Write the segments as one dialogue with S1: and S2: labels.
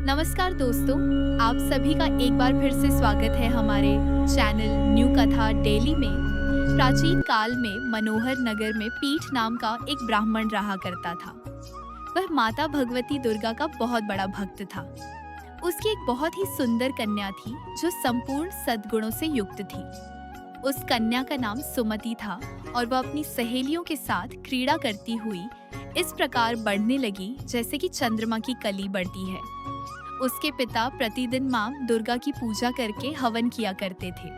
S1: नमस्कार दोस्तों, आप सभी का एक बार फिर से स्वागत है हमारे चैनल न्यू कथा डेली में। प्राचीन काल में मनोहर नगर में पीठ नाम का एक ब्राह्मण रहा करता था। वह माता भगवती दुर्गा का बहुत बड़ा भक्त था। उसकी एक बहुत ही सुंदर कन्या थी जो संपूर्ण सद्गुणों से युक्त थी। उस कन्या का नाम सुमति था और वह अपनी सहेलियों के साथ क्रीड़ा करती हुई इस प्रकार बढ़ने लगी जैसे कि चंद्रमा की कली बढ़ती है। उसके पिता प्रतिदिन मां दुर्गा की पूजा करके हवन किया करते थे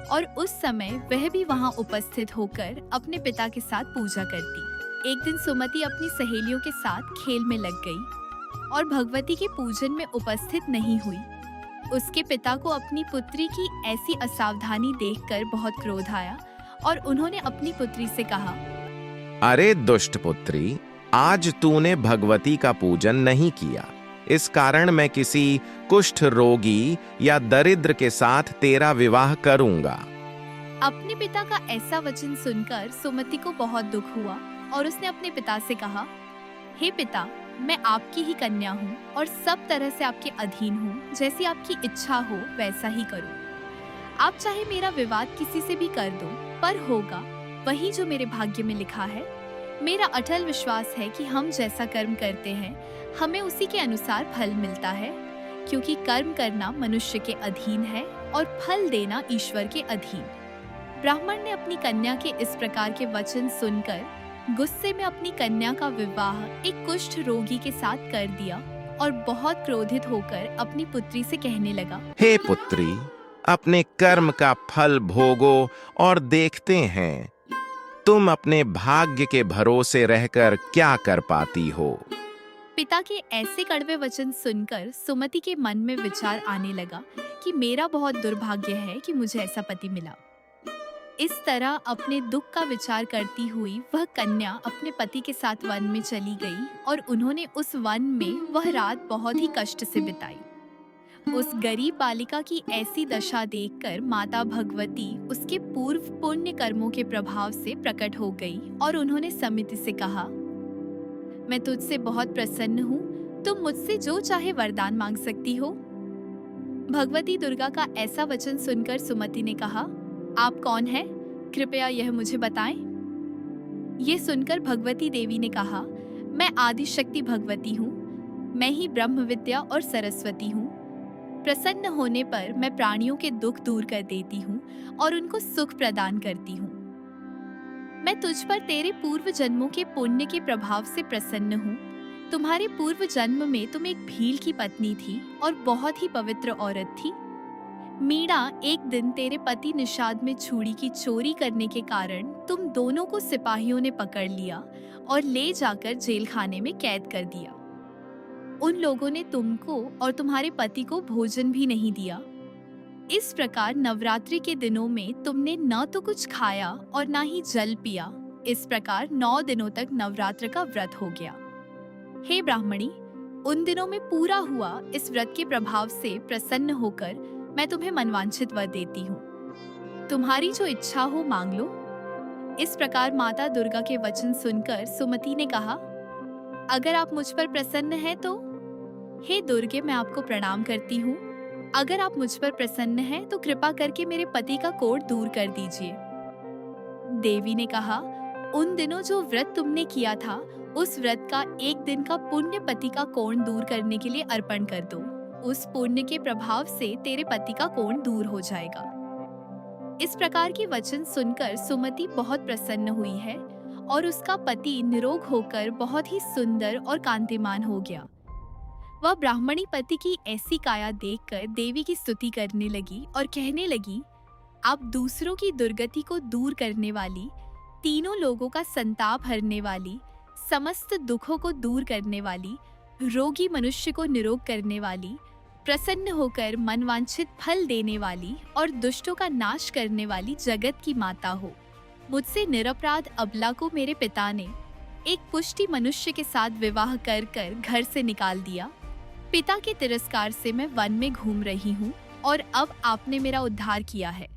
S1: और उस समय वह भी वहां उपस्थित होकर अपने पिता के साथ पूजा करती। एक दिन सुमति अपनी सहेलियों के साथ खेल में लग गई और भगवती के पूजन में उपस्थित नहीं हुई। उसके पिता को अपनी पुत्री की ऐसी असावधानी देखकर बहुत क्रोध आया और उन्होंने अपनी पुत्री से कहा,
S2: अरे दुष्ट पुत्री, आज तूने भगवती का पूजन नहीं किया, इस कारण मैं किसी कुष्ठ रोगी या दरिद्र के साथ तेरा विवाह करूंगा।
S1: अपने पिता का ऐसा वचन सुनकर सुमति को बहुत दुख हुआ और उसने अपने पिता से कहा, हे पिता, मैं आपकी ही कन्या हूँ और सब तरह से आपके अधीन हूँ। जैसी आपकी इच्छा हो वैसा ही करो। आप चाहे मेरा विवाद किसी से भी कर दो, पर होगा वही जो मेरे भाग्य में लिखा है। मेरा अटल विश्वास है कि हम जैसा कर्म करते हैं हमें उसी के अनुसार फल मिलता है, क्योंकि कर्म करना मनुष्य के अधीन है और फल देना ईश्वर के अधीन। ब्राह्मण ने अपनी कन्या के इस प्रकार के वचन सुनकर गुस्से में अपनी कन्या का विवाह एक कुष्ठ रोगी के साथ कर दिया और बहुत क्रोधित होकर अपनी पुत्री से कहने लगा,
S2: हे पुत्री, अपने कर्म का फल भोगो और देखते हैं तुम अपने भाग्य के भरोसे रहकर क्या कर पाती हो।
S1: पिता के ऐसे कड़वे वचन सुनकर सुमति के मन में विचार आने लगा कि मेरा बहुत दुर्भाग्य है कि मुझे ऐसा पति मिला। इस तरह अपने दुख का विचार करती हुई वह कन्या अपने पति के साथ वन में चली गई और उन्होंने उस वन में वह रात बहुत ही कष्ट से बिताई। उस गरीब बालिका की ऐसी दशा देखकर माता भगवती उसके पूर्व पुण्य कर्मों के प्रभाव से प्रकट हो गई और उन्होंने समिति से कहा, मैं तुझसे बहुत प्रसन्न हूँ, तुम मुझसे जो चाहे वरदान मांग सकती हो। भगवती दुर्गा का ऐसा वचन सुनकर सुमति ने कहा, आप कौन हैं? कृपया यह मुझे बताएं। ये सुनकर भगवती देवी ने कहा, मैं आदि शक्ति भगवती हूँ, मैं ही ब्रह्म विद्या और सरस्वती हूँ। प्रसन्न होने पर मैं प्राणियों के दुख दूर कर देती हूँ और उनको सुख प्रदान करती हूँ। मैं तुझ पर तेरे पूर्व जन्मों के पुण्य के प्रभाव से प्रसन्न हूँ। तुम्हारे पूर्व जन्म में तुम एक भील की पत्नी थी और बहुत ही पवित्र औरत थी। मीणा, एक दिन तेरे पति निषाद में छुरी की चोरी करने के कारण तुम दोनों को सिपाहियों ने पकड़ लिया और ले जाकर जेल खाने में कैद कर दिया। उन लोगों ने तुमको और तुम्हारे पति को भोजन भी नहीं दिया। इस प्रकार नवरात्रि के दिनों में तुमने न तो कुछ खाया और न ही जल पिया। इस प्रकार 9 दिनों तक नवरात्र का व्रत हो गया। हे ब्राह्मणी, उन दिनों में पूरा हुआ इस व्रत के प्रभाव से प्रसन्न होकर मैं तुम्हें मनवांछित वर देती हूँ। तुम्हारी जो इच्छा हो मांग लो। इस प्रकार माता दुर्गा के वचन सुनकर सुमति ने कहा, अगर आप मुझ पर प्रसन्न हैं तो हे दुर्गे, मैं आपको प्रणाम करती हूँ। अगर आप मुझ पर प्रसन्न हैं तो कृपा करके मेरे पति का कोढ़ दूर कर दीजिए। देवी ने कहा, उन दिनों जो व्रत तुमने किया था उस व्रत का एक दिन का पुण्य पति का कोढ़ दूर करने के लिए अर्पण कर दो। उस पुण्य के प्रभाव से तेरे पति का कोढ़ दूर हो जाएगा। इस प्रकार के वचन सुनकर सुमति बहुत प्रसन्न हुई है और उसका पति निरोग होकर बहुत ही सुंदर और कांतिमान हो गया। वह ब्राह्मणी पति की ऐसी काया देखकर देवी की स्तुति करने लगी और कहने लगी, आप दूसरों की दुर्गति को दूर करने वाली, तीनों लोगों का संताप हरने वाली, समस्त दुखों को दूर करने वाली, रोगी मनुष्य को निरोग करने वाली, प्रसन्न होकर मनवांछित फल देने वाली और दुष्टों का नाश करने वाली जगत की माता हो। मुझसे निरपराध अबला को मेरे पिता ने एक पुष्टि मनुष्य के साथ विवाह कर कर घर से निकाल दिया। पिता के तिरस्कार से मैं वन में घूम रही हूँ और अब आपने मेरा उद्धार किया है।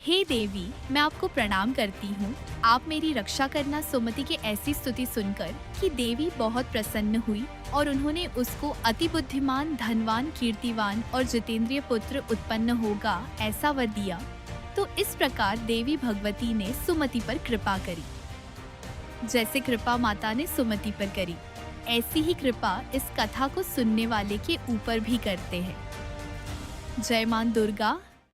S1: हे देवी, मैं आपको प्रणाम करती हूँ। आप मेरी रक्षा करना। सुमति की ऐसी स्तुति सुनकर कि देवी बहुत प्रसन्न हुई और उन्होंने उसको अति बुद्धिमान, धनवान, कीर्तिवान और जितेंद्रिय पुत्र उत्पन्न होगा ऐसा वर दिया। तो इस प्रकार देवी भगवती ने सुमति पर कृपा करी। जैसे कृपा माता ने सुमति पर करी, ऐसी ही कृपा इस कथा को सुनने वाले के ऊपर भी करते हैं। जय मां दुर्गा,